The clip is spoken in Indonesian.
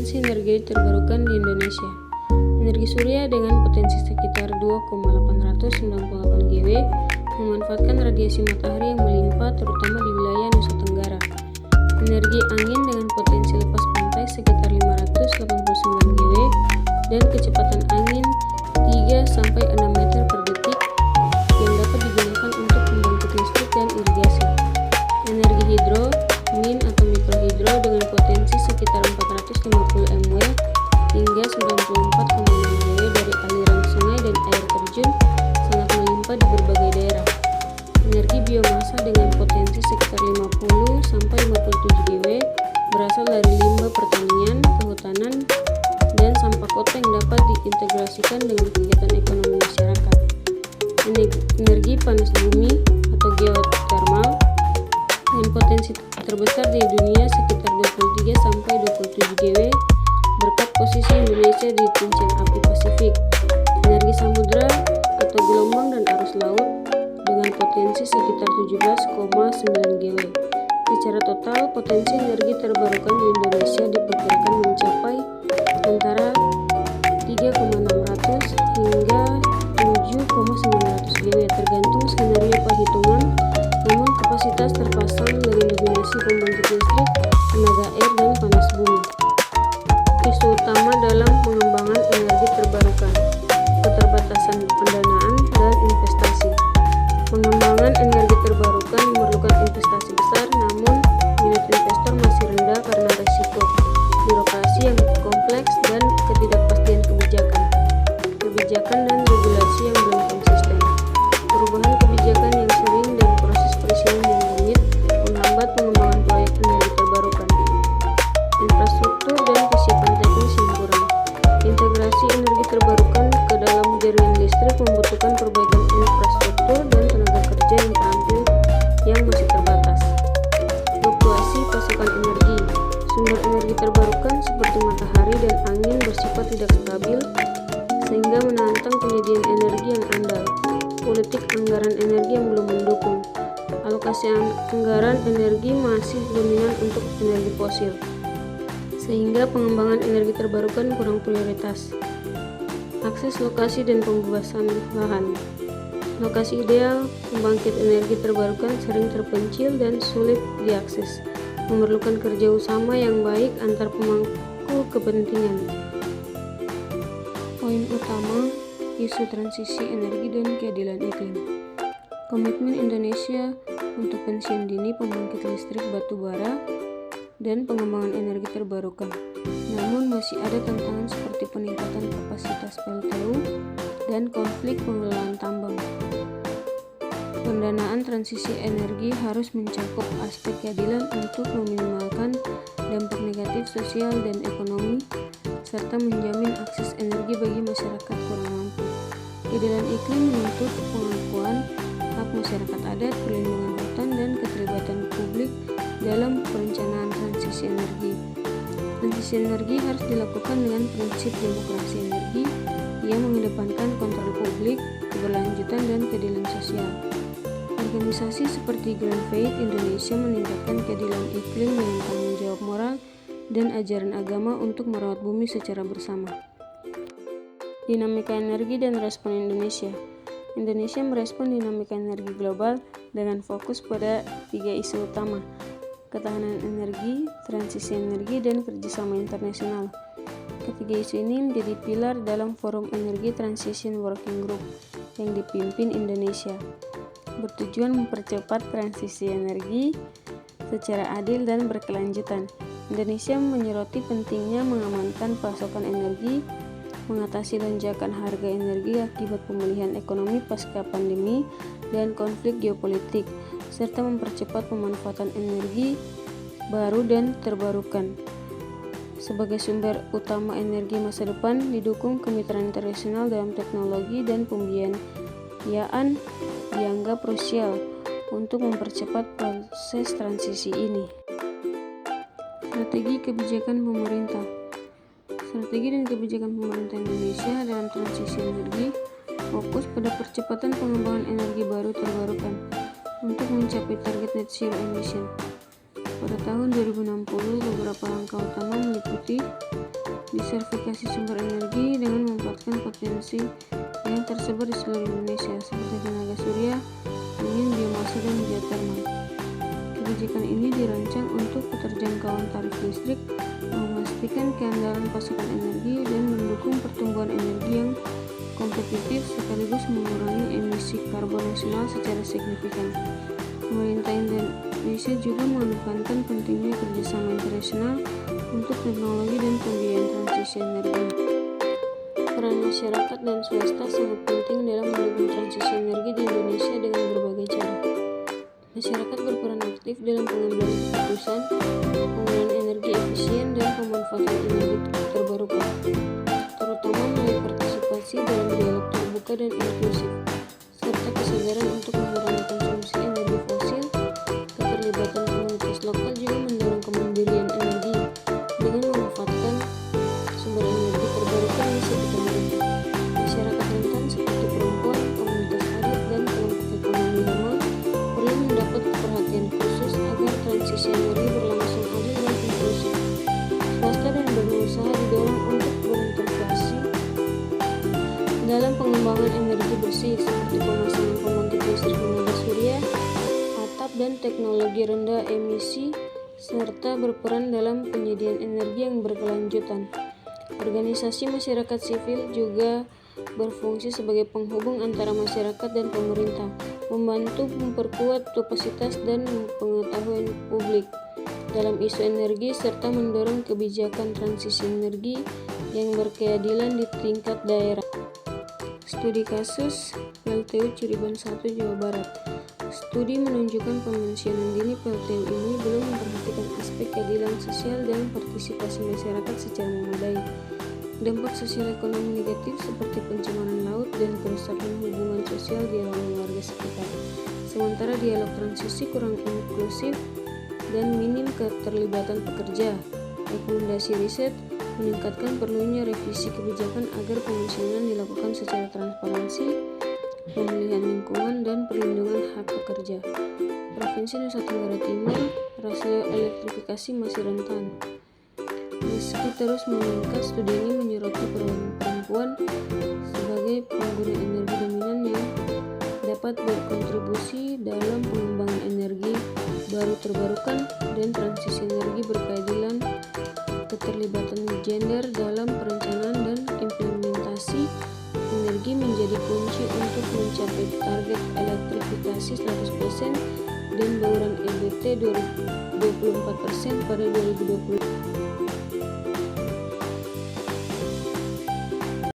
potensi energi terbarukan di Indonesia. Energi surya dengan potensi sekitar 2,898 GW memanfaatkan radiasi matahari yang melimpah terutama di wilayah Nusa Tenggara. Energi angin dengan potensi lepas pantai sekitar 589 GW dan kecepatan angin 3-6 meter per detik yang dapat digunakan untuk pembangkit listrik dan irigasi. Energi hidro, min atau mikrohidro dengan potensi sekitar 450 MW hingga 94,6 GW dari aliran sungai dan air terjun sangat melimpah di berbagai daerah. Energi biomasa dengan potensi sekitar 50-57 GW berasal dari limbah pertanian, kehutanan, dan sampah kota yang dapat diintegrasikan dengan kegiatan ekonomi masyarakat. Energi panas bumi atau geotermal dengan potensi terbesar di dunia sekitar 23-27 GW berkat posisi Indonesia di cincin api Pasifik. Energi samudra atau gelombang dan arus laut dengan potensi sekitar 17,9 GW. Secara total, potensi energi terbarukan di Indonesia diperkirakan mencapai antara 3,600 hingga 7,900 GW tergantung skenario perhitungan, namun kapasitas terpasang dengan dominasi pembangkit listrik, tenaga air, dan panas bumi. Isu utama dalam pengembangan energi terbarukan: keterbatasan pendanaan dan investasi. Pengembangan energi terbarukan memerlukan investasi besar, namun minat investor masih rendah karena risiko, birokrasi yang kompleks, dan ketidakpastian kebijakan dan regulasi yang belum konsisten. Perubahan kebijakan yang sering dan proses perizinan yang rumit menghambat pengembangan proyek energi terbarukan. Infrastruktur dan kesiapan teknis yang kurang. Integrasi energi terbarukan ke dalam jaringan listrik membutuhkan perbaikan infrastruktur dan tenaga kerja yang terampil yang masih terbatas. Fluktuasi pasokan energi. Sumber energi terbarukan seperti matahari dan angin bersifat tidak stabil sehingga menantang penyediaan energi yang andal. Politik anggaran energi yang belum mendukung. Alokasi anggaran energi masih dominan untuk energi fosil, sehingga pengembangan energi terbarukan kurang prioritas. Akses lokasi dan pembebasan lahan. Lokasi ideal pembangkit energi terbarukan sering terpencil dan sulit diakses, memerlukan kerja sama yang baik antar pemangku kepentingan. Poin utama: isu transisi energi dan keadilan iklim. Komitmen Indonesia untuk pensiun dini pembangkit listrik batu bara dan pengembangan energi terbarukan. Namun masih ada tantangan seperti peningkatan kapasitas PLTU dan konflik pengelolaan tambang. Pendanaan transisi energi harus mencakup aspek keadilan untuk meminimalkan dampak negatif sosial dan ekonomi serta menjamin akses energi bagi masyarakat kurang mampu. Keadilan iklim menuntut pengakuan hak masyarakat adat, perlindungan hutan, dan keterlibatan publik dalam perencanaan transisi energi. Transisi energi harus dilakukan dengan prinsip demokrasi energi yang mengedepankan kontrol publik, keberlanjutan, dan keadilan sosial. Organisasi seperti Grand Faith Indonesia meningkatkan keadilan iklim dengan tanggung jawab moral dan ajaran agama untuk merawat bumi secara bersama. Dinamika energi dan respon Indonesia. Indonesia merespon dinamika energi global dengan fokus pada 3 isu utama: ketahanan energi, transisi energi, dan kerjasama internasional. Ketiga isu ini menjadi pilar dalam Forum Energy Transition Working Group yang dipimpin Indonesia, bertujuan mempercepat transisi energi secara adil dan berkelanjutan. Indonesia menyoroti pentingnya mengamankan pasokan energi, mengatasi lonjakan harga energi akibat pemulihan ekonomi pasca pandemi dan konflik geopolitik, serta mempercepat pemanfaatan energi baru dan terbarukan sebagai sumber utama energi masa depan. Didukung kemitraan internasional dalam teknologi dan pembiayaan dianggap krusial untuk mempercepat proses transisi ini. Strategi kebijakan pemerintah. Strategi dan kebijakan pemerintah Indonesia dalam transisi energi fokus pada percepatan pengembangan energi baru terbarukan untuk mencapai target net zero emission. Pada tahun 2060, beberapa langkah utama meliputi diversifikasi sumber energi dengan memanfaatkan potensi yang tersebar di seluruh Indonesia seperti tenaga surya, angin, biomasa, dan geotermal. Kebijakan ini dirancang untuk keterjangkauan tarif listrik, memastikan keandalan pasokan energi, dan mendukung pertumbuhan energi yang kompetitif sekaligus mengurangi emisi karbon nasional secara signifikan. Pemerintah Indonesia juga menekankan pentingnya kerjasama internasional untuk teknologi dan pembiayaan transisi energi. Peran masyarakat dan swasta sangat penting dalam mendukung transisi energi di Indonesia dengan berbagai cara. Masyarakat berperan aktif dalam pengambilan keputusan, penggunaan energi efisien, dan pemanfaatan energi terbarukan, terutama melalui partisipasi dalam dialog terbuka dan inklusif, serta kesadaran untuk mengurangi konsumsi energi fosil. Keterlibatan komunitas lokal juga mendorong kemandirian energi dengan memanfaatkan sumber energi terbarukan di sekitar mereka. Masyarakat rentan seperti perempuan, komunitas adat, dan kelompok ekonomi lemah perlu mendapat perhatian khusus agar transisi energi berlangsung adil dan inklusif. Swasta dan badan usaha didorong untuk berinvestasi dalam pengembangan energi bersih seperti pemasangan pembangkit listrik tenaga surya, atap, dan teknologi rendah emisi, serta berperan dalam penyediaan energi yang berkelanjutan. Organisasi masyarakat sipil juga berfungsi sebagai penghubung antara masyarakat dan pemerintah, membantu memperkuat kapasitas dan pengetahuan publik dalam isu energi, serta mendorong kebijakan transisi energi yang berkeadilan di tingkat daerah. Studi kasus PLTU Cirebon 1, Jawa Barat. Studi menunjukkan pemensiunan dini PLTU ini belum memperhatikan aspek keadilan sosial dan partisipasi masyarakat secara memadai. Dampak sosial ekonomi negatif seperti pencemaran laut dan kerusakan hubungan sosial dialami warga sekitar. Sementara dialog transisi kurang inklusif dan minim keterlibatan pekerja. Rekomendasi riset meningkatkan perlunya revisi kebijakan agar pemensiunan dilakukan secara transparansi, pemulihan lingkungan, dan perlindungan hak pekerja. Provinsi Nusa Tenggara Timur, rasio elektrifikasi masih rentan. Meski terus meningkat, studi ini menyoroti peran perempuan sebagai pengguna energi dominan yang dapat berkontribusi dalam pengembangan energi baru terbarukan dan transisi energi berkeadilan. Keterlibatan gender dalam perencanaan dan implementasi energi menjadi kunci untuk mencapai target elektrifikasi 100% dan bauran EBT 24% pada 2020.